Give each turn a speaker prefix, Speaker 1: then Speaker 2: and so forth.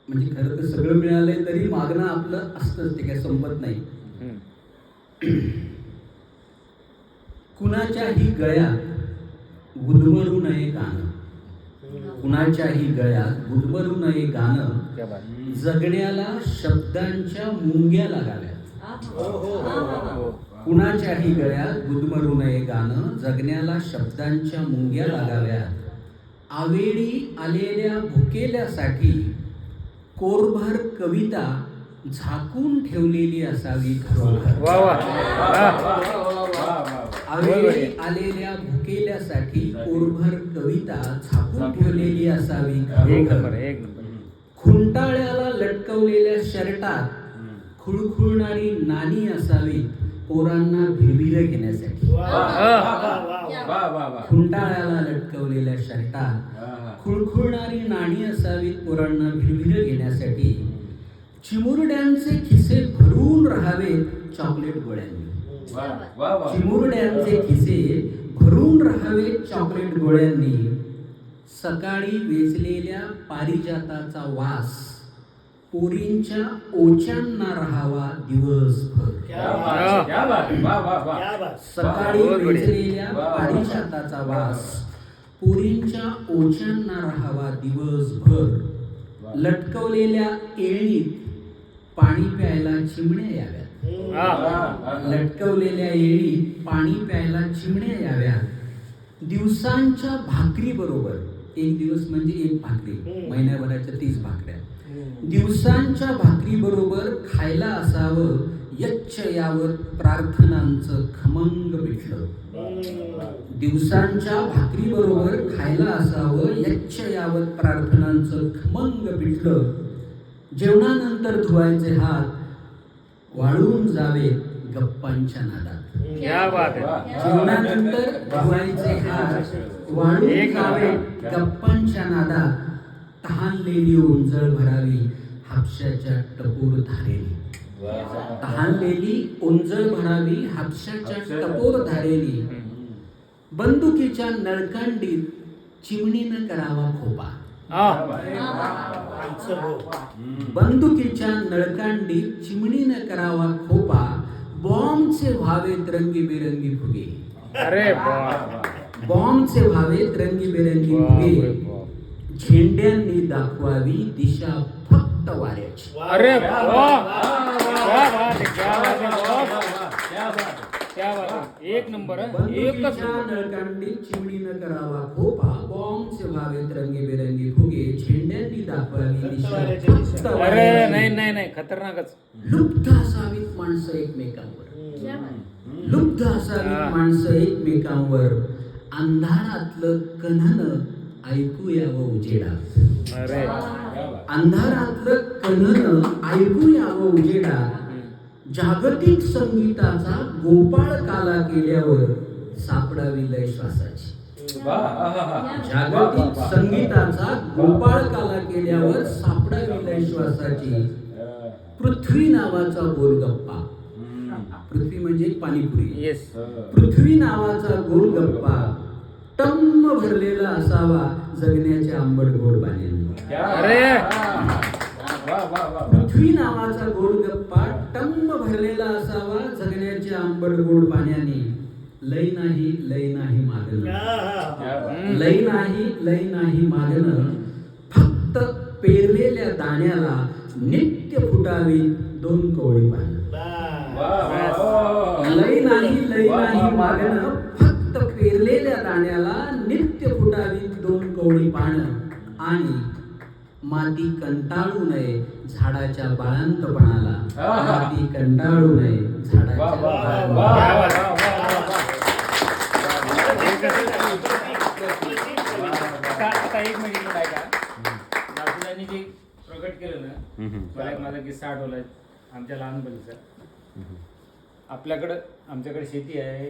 Speaker 1: म्हणजे खरं तर सगळं मिळालंय तरी मागणं आपलं असतंच, ते काय संपत नाही. कुणाच्याही गळ्यात गुदमरू नये गाणं, कुणाच्याही गळ्यात गुदमरू नये गाणं, जगण्याला शब्दांच्या मुंग्या लागाव्यात. कुणाच्याही गळ्यात गुदमरू नये गाणं, जगण्याला शब्दांच्या मुंग्या लागाव्यात. आवेळी आलेल्या भुकेल्यासाठी कोरभर कविता झाकून ठेवलेली असावी घरोघर. आवेळी आलेल्या भुकेल्यासाठी कोरभर कविता झाकून ठेवलेली असावी घरोघर. खुंटाळ्याला लटकवलेल्या शर्टात खुळखुळणारी नाणी असावी पोरांना भिरभिर घेण्यासाठी. खुंटाळ्याला लटकवलेल्या शर्टात खुळखुळणारी नाणी असावी पोरांना भिरभिर घेण्यासाठी. चिमुरड्यांचे खिसे भरून राहावे चॉकलेट गोळ्यांनी. चिमुरड्यांचे खिसे भरून राहावे चॉकलेट गोळ्यांनी. सकाळी वेचलेल्या पारिजाताचा वास पोरींच्या ओच्यांना राहावा दिवसभर. सकाळी वेचलेल्या पारिजाताचा वास पोरींच्या ओच्यांना राहावा दिवसभर. लटकवलेल्या येळीत पाणी प्यायला चिमण्या याव्यात. लटकवलेल्या येळीत पाणी प्यायला चिमण्या याव्यात. दिवसांच्या भाकरी बरोबर, एक दिवस म्हणजे एक भाकरी, महिन्याभराच्या 30 भाकऱ्या. दिवसांच्या भाकरी बरोबर खायला असावं यच्च यावत प्रार्थनांचं खमंग पिठलं. दिवसांच्या भाकरी बरोबर खायला असावं यच्च यावत प्रार्थनांचं खमंग पिठलं. जेवणानंतर धुवायचे हात वाळून जावे गप्पांच्या नादात. जेवणानंतर धुवायचे हात वाळून जावे गप्पांच्या नादात. तहानलेली ओंजळ भरावी हापशाच्या टपोर धारेली. तहानलेली ओंजळ भरावी हापशाच्या टपोर धारेली. बंदुकीच्या नळकांडीत चिमणीनं करावा खोपा. बंदुकीच्या नळकांडीत चिमणीनं करावा खोपा. बॉम्बचे व्हावेत रंगीबेरंगी फुगे. बॉम्बचे व्हावेत रंगीबेरंगी फुगे. झेंड्यांनी दाखवावी दिशा फक्त वाऱ्याची. एक नंबर. नळकांडीत चिमणीनं करावा खोपा. बॉम्बचे व्हावेत रंगीबेरंगी फुगे. झेंड्यांनी दाखवावी दिशा फक्त वाऱ्याची.
Speaker 2: नाही खतरनाकच.
Speaker 1: लुब्ध असावीत माणसं एकमेकांवर. लुब्ध असावीत माणसं एकमेकांवर. अंधारातलं कन्हन ऐकू यावं उजेडात. अंधारातलं कन्हन ऐकू यावं उजेडात. जागतिक संगीताचा गोपाळ काला केल्यावर सापडावी लय श्वासाची. जागतिक संगीताचा गोपाळ काला केल्यावर सापडावी लय श्वासाची. पृथ्वी नावाचा गोलगप्पा. पृथ्वी म्हणजे पाणीपुरी. पृथ्वी नावाचा गोलगप्पा टम्म भरलेला असावा जगण्याच्या आंबट गोड पाण्याने. पृथ्वी नावाचा गोलगप्पा टम्म भरलेला असावा जगण्याच्या आंबट गोड पाण्याने. लय नाही मागणं. लय नाही मागणं. फक्त पेरलेल्या दाण्याला नित्य फुटावी 2 कवळी पानं. लय नाही मागणं. फक्त पेरलेल्या दाण्याला नित्य फुटावी 2 कवळी पानं. आणि माती कंटाळू नये झाडाच्या बाळंतपणाला. माती कंटाळू नये झाडाच्या बाळंतपणाला.
Speaker 2: आता एक मिनिट काय का नागपुरांनी जे प्रकट केलं ना, मला एक माझा किस्सा आठवलाय आमच्या लहानपणीचा. आमच्याकडे शेती आहे.